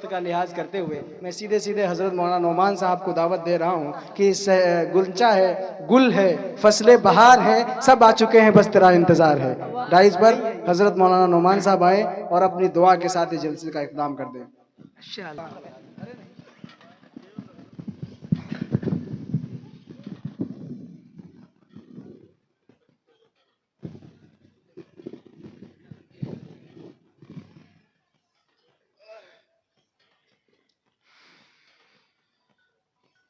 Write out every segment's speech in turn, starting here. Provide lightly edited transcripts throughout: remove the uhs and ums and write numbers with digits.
وقت کا لحاظ کرتے ہوئے میں سیدھے سیدھے حضرت مولانا نعمان صاحب کو دعوت دے رہا ہوں کہ گلچا ہے، گل ہے، فصل بہار ہے، سب آ چکے ہیں، بس تیرا انتظار ہے۔ ڈائز پر حضرت مولانا نعمان صاحب آئے اور اپنی دعا کے ساتھ اس جلسے کا اقدام کر دیں۔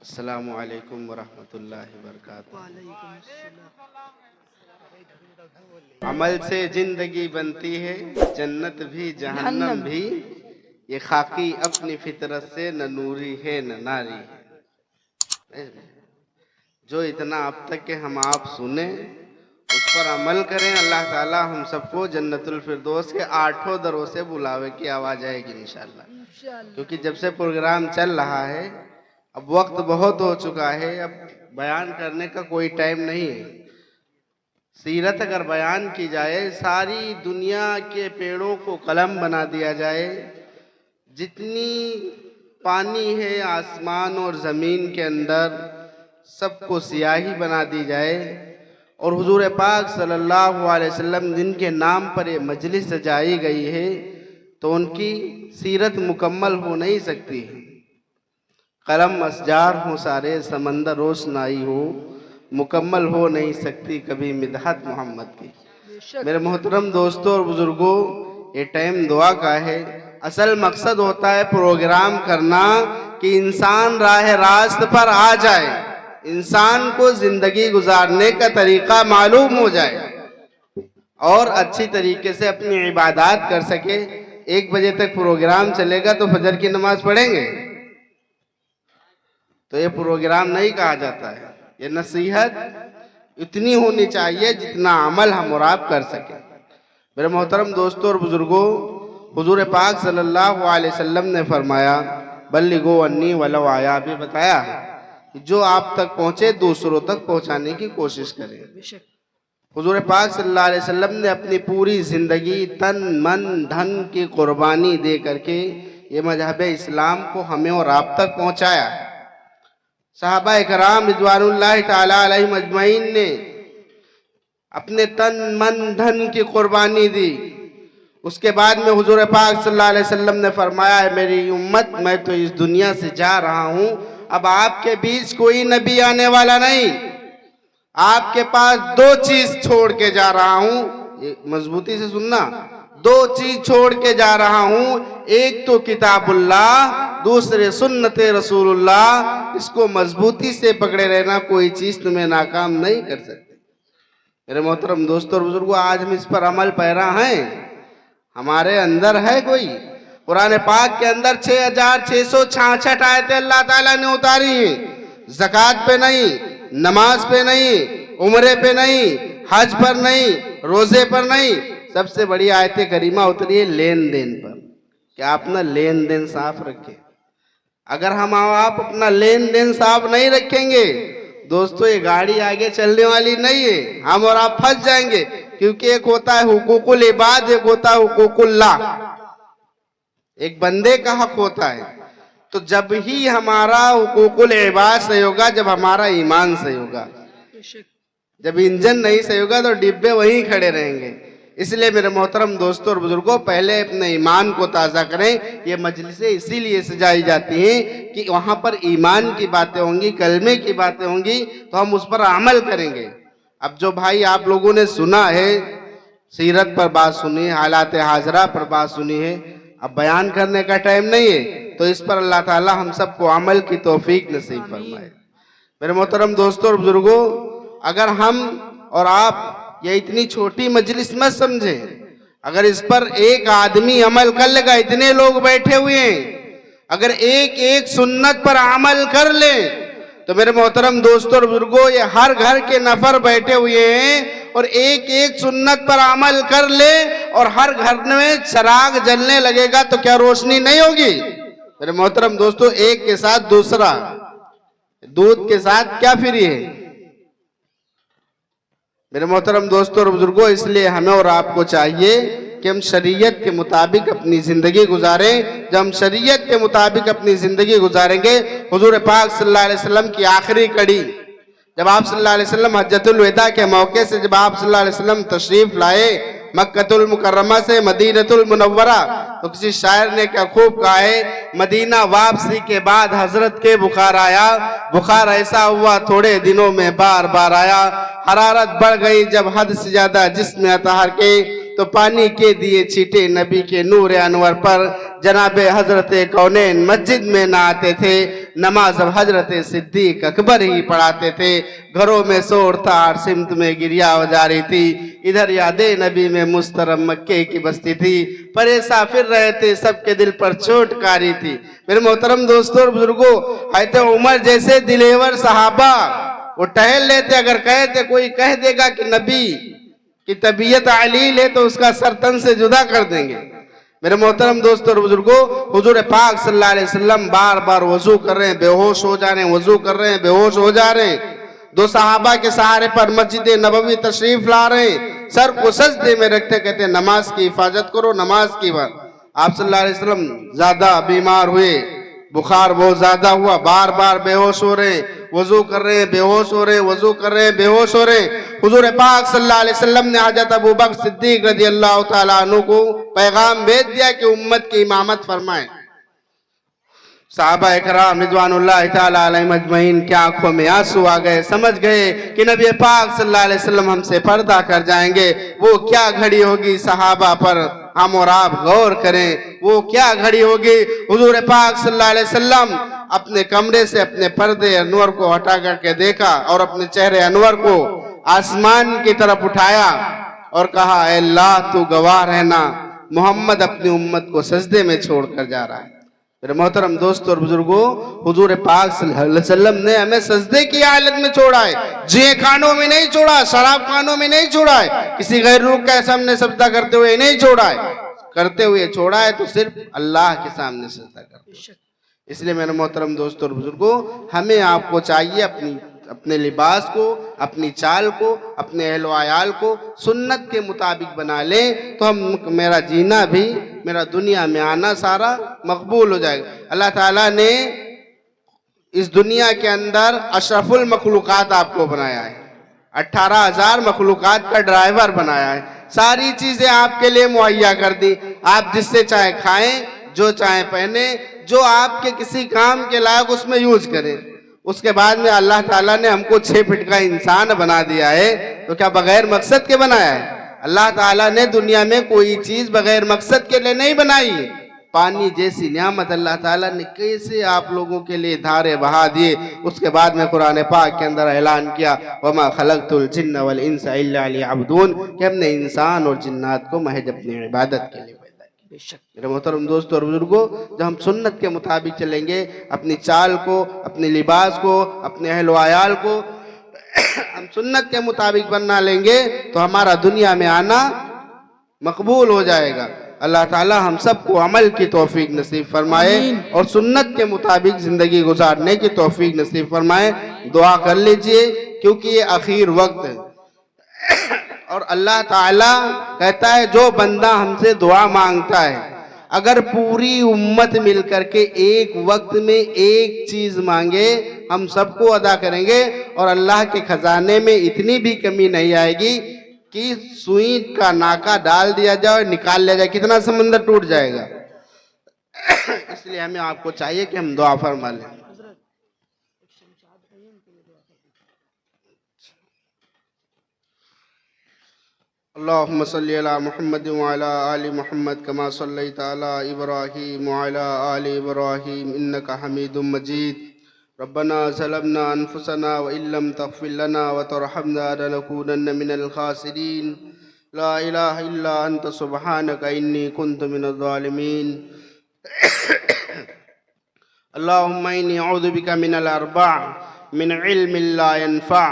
السلام علیکم ورحمۃ اللہ وبرکاتہ۔ عمل سے زندگی بنتی ہے، جنت بھی جہنم بھی، یہ خاکی اپنی فطرت سے نہ نوری ہے نہ ناری ہے۔ جو اتنا اب تک کہ ہم آپ سنیں اس پر عمل کریں، اللہ تعالی ہم سب کو جنت الفردوس کے 8 دروں سے بلاوے کی آواز آئے گی انشاءاللہ۔ کیونکہ جب سے پروگرام چل رہا ہے اب وقت بہت ہو چکا ہے، اب بیان کرنے کا کوئی ٹائم نہیں ہے۔ سیرت اگر بیان کی جائے، ساری دنیا کے پیڑوں کو قلم بنا دیا جائے، جتنی پانی ہے آسمان اور زمین کے اندر سب کو سیاہی بنا دی جائے، اور حضور پاک صلی اللہ علیہ وسلم جن کے نام پر یہ مجلس سجائی گئی ہے تو ان کی سیرت مکمل ہو نہیں سکتی۔ قلم اشجار ہوں سارے، سمندر روشنائی ہو، مکمل ہو نہیں سکتی کبھی مدحت محمد کی۔ میرے محترم دوستوں اور بزرگوں، یہ ٹائم دعا کا ہے۔ اصل مقصد ہوتا ہے پروگرام کرنا کہ انسان راہ راست پر آ جائے، انسان کو زندگی گزارنے کا طریقہ معلوم ہو جائے اور اچھی طریقے سے اپنی عبادات کر سکے۔ 1 بجے تک پروگرام چلے گا تو فجر کی نماز پڑھیں گے؟ تو یہ پروگرام نہیں کہا جاتا ہے۔ یہ نصیحت اتنی ہونی چاہیے جتنا عمل ہم اور آپ کر سکیں۔ میرے محترم دوستوں اور بزرگوں، حضور پاک صلی اللہ علیہ وسلم نے فرمایا بلغوا انی ولو آیا، بھی بتایا کہ جو آپ تک پہنچے دوسروں تک پہنچانے کی کوشش کریں۔ حضور پاک صلی اللہ علیہ وسلم نے اپنی پوری زندگی تن من دھن کی قربانی دے کر کے یہ مذہب اسلام کو ہمیں اور آپ تک پہنچایا۔ صحابہ اکرام رضوان اللہ تعالیٰ علیہم اجمعین نے اپنے تن من دھن کی قربانی دی۔ اس کے بعد میں حضور پاک صلی اللہ علیہ وسلم نے فرمایا ہے میری امت، میں تو اس دنیا سے جا رہا ہوں، اب آپ کے بیچ کوئی نبی آنے والا نہیں، آپ کے پاس 2 چیز چھوڑ کے جا رہا ہوں۔ مضبوطی سے سننا، 2 چیز چھوڑ کے جا رہا ہوں، ایک تو کتاب اللہ، دوسرے سنت رسول اللہ۔ اس کو مضبوطی سے پکڑے رہنا، کوئی چیز تمہیں ناکام نہیں کر سکتی۔ میرے محترم دوستوں اور بزرگوں، آج ہم اس پر عمل پیرا ہیں؟ ہمارے اندر ہے کوئی؟ قرآن پاک کے اندر 6666 آیتیں اللہ تعالیٰ نے اتاری ہیں۔ زکوٰۃ پہ نہیں، نماز پہ نہیں، عمرے پہ نہیں، حج پر نہیں، روزے پر نہیں، سب سے بڑی آیت کریمہ اتری ہے لین دین پر، کہ آپ اپنا لین دین صاف رکھیں۔ اگر ہم آپ اپنا لین دین صاف نہیں رکھیں گے دوستو، یہ گاڑی آگے چلنے والی نہیں ہے، ہم اور آپ پھنس جائیں گے۔ کیونکہ ایک ہوتا ہے حقوق العباد، ایک ہوتا ہے حقوق اللہ، ایک بندے کا حق ہوتا ہے۔ تو جب ہی ہمارا حقوق العباد صحیح ہوگا جب ہمارا ایمان صحیح ہوگا۔ جب انجن نہیں صحیح ہوگا تو ڈبے وہیں کھڑے رہیں گے۔ اس لیے میرے محترم دوستوں اور بزرگوں، پہلے اپنے ایمان کو تازہ کریں۔ یہ مجلسیں اسی لیے سجائی جاتی ہیں کہ وہاں پر ایمان کی باتیں ہوں گی، کلمے کی باتیں ہوں گی تو ہم اس پر عمل کریں گے۔ اب جو بھائی آپ لوگوں نے سنا ہے، سیرت پر بات سنی، حالات حاضرہ پر بات سنی ہے، اب بیان کرنے کا ٹائم نہیں ہے، تو اس پر اللہ تعالی ہم سب کو عمل کی توفیق نصیب فرمائے۔ میرے محترم دوستوں اور بزرگوں، اگر ہم اور آپ یہ اتنی چھوٹی مجلس مت سمجھیں، اگر اس پر ایک آدمی عمل کر لے گا، اتنے لوگ بیٹھے ہوئے ہیں، اگر ایک ایک سنت پر عمل کر لیں تو میرے محترم دوستوں اور بزرگوں، یہ ہر گھر کے نفر بیٹھے ہوئے ہیں اور ایک ایک سنت پر عمل کر لے اور ہر گھر میں چراغ جلنے لگے گا تو کیا روشنی نہیں ہوگی؟ میرے محترم دوستوں، ایک کے ساتھ دوسرا، دودھ کے ساتھ کیا فری ہے؟ میرے محترم دوستوں اور بزرگوں، اس لیے ہمیں اور آپ کو چاہیے کہ ہم شریعت کے مطابق اپنی زندگی گزاریں. جب ہم شریعت کے مطابق اپنی زندگی گزاریں گے، حضور پاک صلی اللہ علیہ وسلم کی آخری کڑی جب آپ صلی اللہ علیہ وسلم حجۃ الوداع کے موقع سے جب آپ صلی اللہ علیہ وسلم تشریف لائے مکہ المکرمہ سے مدینہ المنورہ، تو کسی شاعر نے کیا خوب کہا ہے، مدینہ واپسی کے بعد حضرت کے بخار آیا، بخار ایسا ہوا تھوڑے دنوں میں بار بار آیا، حرارت بڑھ گئی جب حد سے زیادہ جسم اطہر کے، تو پانی کے دیے چھیٹے نبی کے نور انور پر. جناب حضرت کونین مسجد میں نہ آتے تھے، نماز اب حضرت صدیق اکبر ہی پڑھاتے تھے. گھروں میں شور تھا اور سمت میں گریا ہو جا رہی تھی. ادھر یاد نبی میں مسترم مکے کی بستی تھی، پریشاں پھر رہے تھے، سب کے دل پر چوٹ کاری تھی. میرے محترم دوستوں اور بزرگوں، حضرت عمر جیسے دلیور صحابہ وہ ٹہل لیتے. اگر کہتے کوئی کہہ دے گا کہ نبی کی طبیعت علیل ہے تو اس کا سر تن سے جدا کر دیں گے. میرے محترم دوستوں اور بزرگوں، حضور پاک صلی اللہ علیہ وسلم بار بار وضو کر رہے ہیں، بے ہوش ہو جا رہے ہیں، وضو کر رہے ہیں، بے ہوش ہو جا رہے ہیں. دو صحابہ کے سہارے پر مسجد نبوی تشریف لا رہے ہیں، سر کو سجدے میں رکھتے کہتے ہیں نماز کی حفاظت کرو، نماز کی بات. آپ صلی اللہ علیہ وسلم زیادہ بیمار ہوئے، بخار بہت زیادہ ہوا، بار بار بے ہوش ہو رہے ہیں، وضو کر رہے ہیں، بے ہوش ہو رہے ہیں، وضو کر رہے ہیں، بے ہوش ہو رہے ہیں. حضور پاک صلی اللہ علیہ وسلم نے حضرت ابوبکر صدیق رضی اللہ تعالیٰ عنہ کو پیغام بھیج دیا کہ امت کی امامت فرمائیں. صحابہ اکرام رضوان اللہ تعالیٰ علیہم اجمعین کی آنکھوں میں آنسو آ گئے، سمجھ گئے کہ نبی پاک صلی اللہ علیہ وسلم ہم سے پردہ کر جائیں گے. وہ کیا گھڑی ہوگی صحابہ پر، ہم اور آپ غور کریں. وہ کیا گھڑی ہوگی، حضور پاک صلی اللہ علیہ وسلم اپنے کمرے سے اپنے پردے انور کو ہٹا کر کے دیکھا اور اپنے چہرے انور کو آسمان کی طرف اٹھایا اور کہا اے اللہ تو گواہ رہنا، محمد اپنی امت کو سجدے میں چھوڑ کر جا رہا ہے. میرے محترم دوستوں اور بزرگوں، حضور پاک صلی اللہ علیہ وسلم نے ہمیں سجدے کی حالت میں چھوڑا ہے، جوئے خانوں میں نہیں چھوڑا، شراب خانوں میں نہیں چھوڑا ہے، کسی غیر روح کا سامنے سجدہ کرتے ہوئے نہیں چھوڑا ہے. کرتے ہوئے چھوڑا ہے تو صرف اللہ کے سامنے سجدہ کرتے ہوئے. اس لیے میرے محترم دوستوں اور بزرگوں، ہمیں آپ کو چاہیے اپنے لباس کو، اپنی چال کو، اپنے اہل و عیال کو سنت کے مطابق بنا لیں تو میرا جینا بھی، میرا دنیا میں آنا سارا مقبول ہو جائے گا. اللہ تعالیٰ نے اس دنیا کے اندر اشرف المخلوقات آپ کو بنایا ہے، 18,000 مخلوقات کا ڈرائیور بنایا ہے، ساری چیزیں آپ کے لیے مہیا کر دی. آپ جس سے چاہے کھائیں، جو چاہیں پہنیں، جو آپ کے کسی کام کے لائق اس میں یوز کریں. اس کے بعد میں اللہ تعالیٰ نے ہم کو 6 فٹ کا انسان بنا دیا ہے، تو کیا بغیر مقصد کے بنایا ہے؟ اللہ تعالیٰ نے دنیا میں کوئی چیز بغیر مقصد کے لیے نہیں بنائی. پانی جیسی نعمت اللہ تعالیٰ نے کیسے آپ لوگوں کے لیے دھارے بہا دیے. اس کے بعد میں قرآن پاک کے اندر اعلان کیا وَمَا خَلَقْتُ الْجِنَّ وَالْإِنسَ إِلَّا لِيَعْبُدُونَ، کہ ہم نے انسان اور جنات کو محض اپنی عبادت کے لیے پیدا کیا. میرے محترم دوستوں اور بزرگوں، جب ہم سنت کے مطابق چلیں گے، اپنی چال کو، اپنے لباس کو، اپنے اہل و عیال کو ہم سنت کے مطابق بنا لیں گے تو ہمارا دنیا میں آنا مقبول ہو جائے گا. اللہ تعالی ہم سب کو عمل کی توفیق نصیب فرمائے اور سنت کے مطابق زندگی گزارنے کی توفیق نصیب فرمائے. دعا کر لیجئے کیونکہ یہ آخر وقت ہے اور اللہ تعالیٰ کہتا ہے جو بندہ ہم سے دعا مانگتا ہے، اگر پوری امت مل کر کے ایک وقت میں ایک چیز مانگے ہم سب کو ادا کریں گے اور اللہ کے خزانے میں اتنی بھی کمی نہیں آئے گی کہ سوئی کا ناکا ڈال دیا جائے اور نکال لیا جائے، کتنا سمندر ٹوٹ جائے گا. اس لیے ہمیں آپ کو چاہیے کہ ہم دعا فرما لیں. اللہم صلی علی محمد وعلی آل محمد کما صلیت علی ابراہیم وعلی آل ابراہیم انکا حمید مجید. ربنا ظلمنا انفسنا وإن لم تغفر لنا وترحمنا لنكونن من الخاسرین. لا الہ الا انت سبحانک انی کنت من الظالمین. اللہم انی اعوذ بک من الاربع، من علم لا ينفع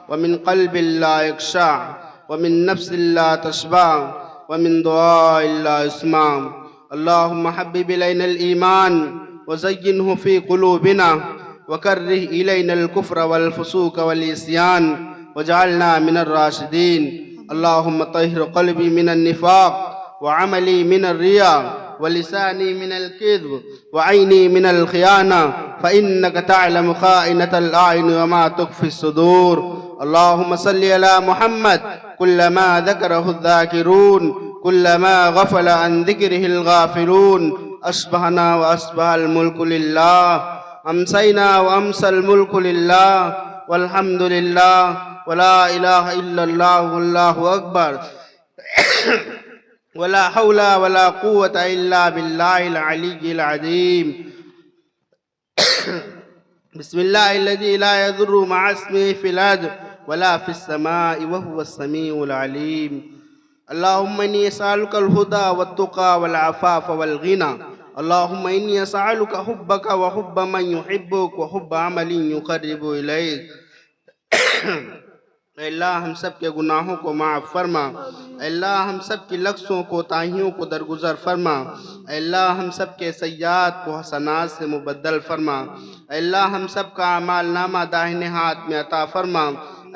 ومن قلب لا يخشع ومن نفس لا تشبع ومن دعاء لا يسمع. اللهم حبب إلينا الإيمان وزينه في قلوبنا وكره إلينا الكفر والفسوق والعصيان واجعلنا من الراشدين. اللهم طهر قلبي من النفاق وعملي من الرياء ولساني من الكذب وعيني من الخيانة فإنك تعلم خائنة الأعين وما تخفي الصدور. اللهم صل على محمد كلما ذكره الذاكرون كلما غفل عن ذكره الغافلون. أصبحنا وأصبح الملك لله أمسينا وأمسى الملك لله والحمد لله ولا إله إلا الله والله أكبر ولا حول ولا قوة إلا بالله العلي العظيم. بسم الله الذي لا يضر مع اسمه في الأرض ولا في السماء وهو السميع العليم. اللهم إني أسألك الهدى والتقى والعفاف والغنى. اللهم إني أسألك حبك وحب من يحبك وحب عمل يقرب إليك. اے اللہ ہم سب کے گناہوں کو معاف فرما. اے اللہ ہم سب کی لغزوں کو تاہیوں کو درگزر فرما. اے اللہ ہم سب کے سیئات کو حسنات سے مبدل فرما. اے اللہ ہم سب کا اعمال نامہ داہنے ہاتھ میں عطا فرما.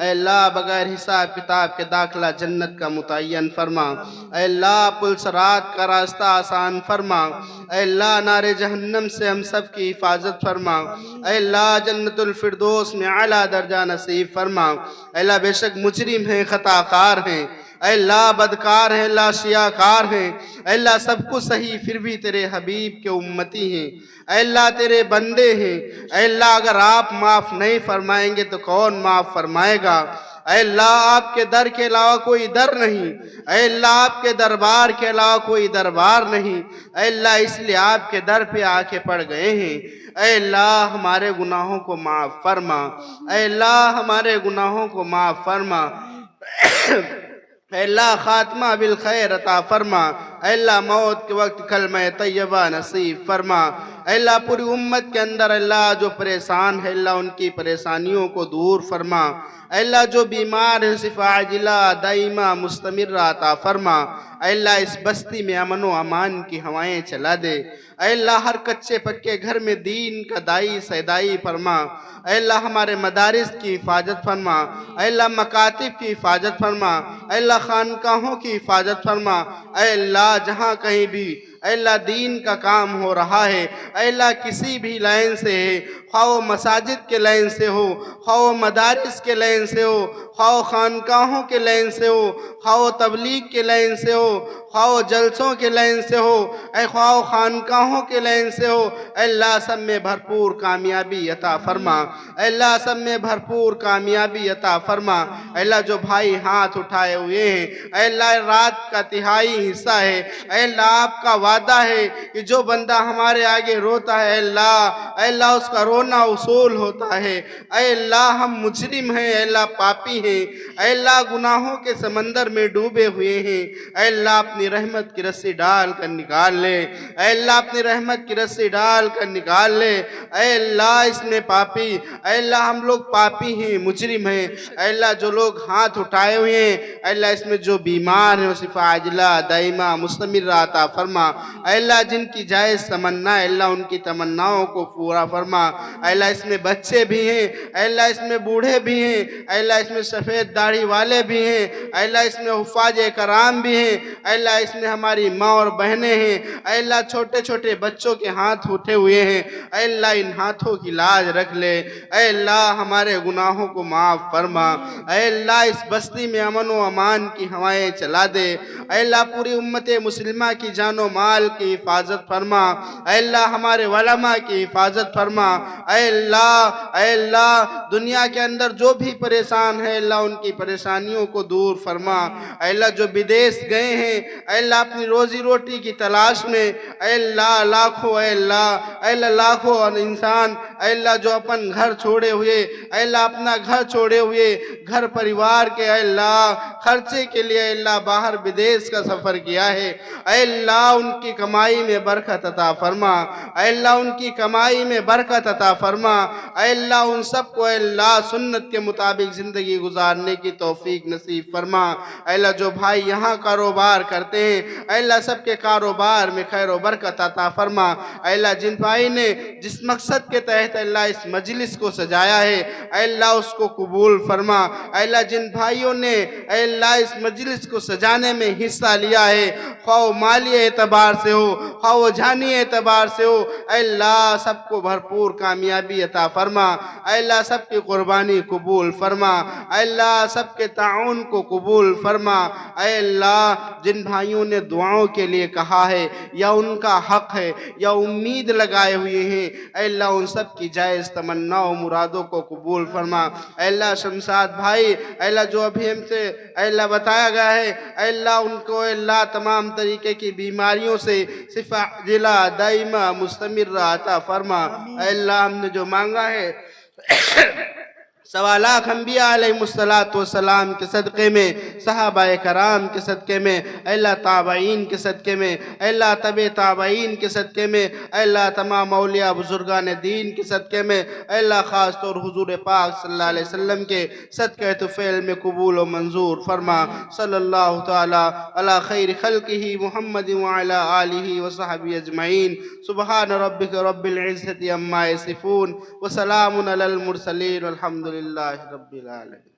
اے اللہ بغیر حساب کتاب کے داخلہ جنت کا متعین فرما. اے اللہ پل صراط کا راستہ آسان فرما. اے اللہ نار جہنم سے ہم سب کی حفاظت فرما. اے اللہ جنت الفردوس میں اعلیٰ درجہ نصیب فرما. اے اللہ بے شک مجرم ہیں، خطا کار ہیں، اے اللہ بدکار ہیں، اللہ شیعہ ہیں. اے اللہ سب کو صحیح پھر بھی تیرے حبیب کے امتی ہیں. اے اللہ تیرے بندے ہیں. اے اللہ اگر آپ معاف نہیں فرمائیں گے تو کون معاف فرمائے گا؟ اے اللہ آپ کے در کے علاوہ کوئی در نہیں. اے اللہ آپ کے دربار کے علاوہ کوئی دربار نہیں. اے اللہ اس لیے آپ کے در پہ آ کے پڑ گئے ہیں. اے اللہ ہمارے گناہوں کو معاف فرما. اے اللہ ہمارے گناہوں کو معاف فرما. اے اللہ خاتمہ بالخیر عطا فرما. اے اللہ موت کے وقت کلمہ طیبہ نصیب فرما. اے اللہ پوری امت کے اندر اللہ جو پریشان ہے اللہ ان کی پریشانیوں کو دور فرما. اے اللہ جو بیمار ہے شفا عاجلہ دائمہ مستمرہ عطا فرما. اے اللہ اس بستی میں امن و امان کی ہوائیں چلا دے. اے اللہ ہر کچے پکے گھر میں دین کا دائی سیدائی فرما. اے اللہ ہمارے مدارس کی حفاظت فرما. اے اللہ مکاتب کی حفاظت فرما. اے اللہ خانقاہوں کی حفاظت فرما. اے اللہ جہاں کہیں بھی اے اللہ دین کا کام ہو رہا ہے، اے اللہ کسی بھی لائن سے ہے، خواہ وہ مساجد کے لائن سے ہو، خواہ وہ مدارس کے لائن سے ہو، خواہ وہ خانقاہوں کے لائن سے ہو، خواہ وہ تبلیغ کے لائن سے ہو، خواہ وہ جلسوں کے لائن سے ہو، اے خواہ وہ خانقاہوں کے لائن سے ہو. اے اللہ سب میں بھرپور کامیابی عطا فرما. اے اللہ سب میں بھرپور کامیابی عطا فرما. اے اللہ جو بھائی ہاتھ اٹھائے ہوئے ہیں، اے اللہ رات کا تہائی حصہ ہے، اے اللہ آپ کا وعدہ ہے کہ جو بندہ ہمارے آگے روتا ہے اے اللہ اس کا رونا اصول ہوتا ہے. اے اللہ ہم مجرم ہیں، اے اللہ پاپی ہیں، اے اللہ گناہوں کے سمندر میں ڈوبے ہوئے ہیں. اے اللہ اپنی رحمت کی رسی ڈال کر نکال لے. اے اللہ اپنی رحمت کی رسی ڈال کر نکال لے. اے اللہ اس میں پاپی، اے اللہ ہم لوگ پاپی ہیں، مجرم ہیں. اے اللہ جو لوگ ہاتھ اٹھائے ہوئے ہیں اے اللہ اس میں جو بیمار ہیں شفا عاجلہ دائمہ مستمرہ عطا فرما. اے اللہ جن کی جائز تمنا اے اللہ ان کی تمناؤں کو پورا فرما. اے اللہ اس میں بچے بھی ہیں، اے اللہ اس میں بوڑھے بھی ہیں، اے اللہ اس میں سفید داڑھی والے بھی ہیں، اے اللہ اس میں حفاظ کرام بھی ہیں، اے اللہ اس میں ہماری ماں اور بہنیں ہیں. اے اللہ چھوٹے چھوٹے بچوں کے ہاتھ اٹھے ہوئے ہیں، اے اللہ ان ہاتھوں کی لاج رکھ لے. اے اللہ ہمارے گناہوں کو معاف فرما. اے اللہ اس بستی میں امن و امان کی ہوائیں چلا دے. اے اللہ پوری امت مسلمہ کی جان و مال کی حفاظت فرما. اے اللہ ہمارے علماء کی حفاظت فرما. اے اللہ دنیا کے اندر جو بھی پریشان ہے اللہ ان کی پریشانیوں کو دور فرما. اے اللہ جو بدیس گئے ہیں اے اللہ اپنی روزی روٹی کی تلاش میں اے اللہ لاکھوں انسان اے اللہ جو اپن گھر چھوڑے ہوئے اے اللہ اپنا گھر چھوڑے ہوئے گھر پریوار کے اے اللہ خرچے کے لیے اے اللہ باہر بدیس کا سفر کیا ہے. اے اللہ ان کی کمائی میں برکت عطا فرما. اے اللہ ان کی کمائی میں برکت عطا فرما. اے اللہ ان سب کو اے اللہ سنت کے مطابق زندگی گزارنے کی توفیق نصیب فرما. اے اللہ جو بھائی یہاں کاروبار کرتے ہیں اے اللہ سب کے کاروبار میں خیر و برکت عطا فرما. اے اللہ جن بھائی نے جس مقصد کے تحت تحت اللہ اس مجلس کو سجایا ہے، اے اللہ اس کو قبول فرما۔ اے اللہ جن بھائیوں نے اے اللہ اس مجلس کو سجانے میں حصہ لیا ہے، خواہ وہ مالی اعتبار سے ہو، خواہ وہ جانی اعتبار سے ہو، اے اللہ سب کو بھرپور کامیابی عطا فرما۔ اے اللہ سب کی قربانی قبول فرما۔ اے اللہ سب کے تعاون کو قبول فرما۔ اے اللہ جن بھائیوں نے دعاؤں کے لیے کہا ہے یا ان کا حق ہے یا امید لگائے ہوئے ہیں، اے اللہ ان سب کی جائز تمنا و مرادوں کو قبول فرما۔ اے اللہ شمشاد بھائی، اے اللہ جو ابھی ہم سے اے اللہ بتایا گیا ہے، اے اللہ ان کو اے اللہ تمام طریقے کی بیماریوں سے شفا عاجلہ دائمہ مستمرہ عطا فرما۔ اے اللہ ہم نے جو مانگا ہے 1.25 انبیاء علیہ السلام کے صدقے میں، صحابہ کرام کے صدقے میں، اے اللہ تابعین کے صدقے میں، اے اللہ تبع تابعین کے صدقے میں، اے اللہ تمام اولیاء بزرگان دین کے صدقے میں، اے اللہ خاص طور حضور پاک صلی اللہ علیہ وسلم کے صدقہ طفیل میں قبول و منظور فرما۔ صلی اللہ تعالی علی خیر خلقہ محمد وعلی آلہ وصحبہ اجمعین۔ سبحان ربک رب العزت عما یصفون وسلام علی المرسلین والحمد للہ رب العالمین۔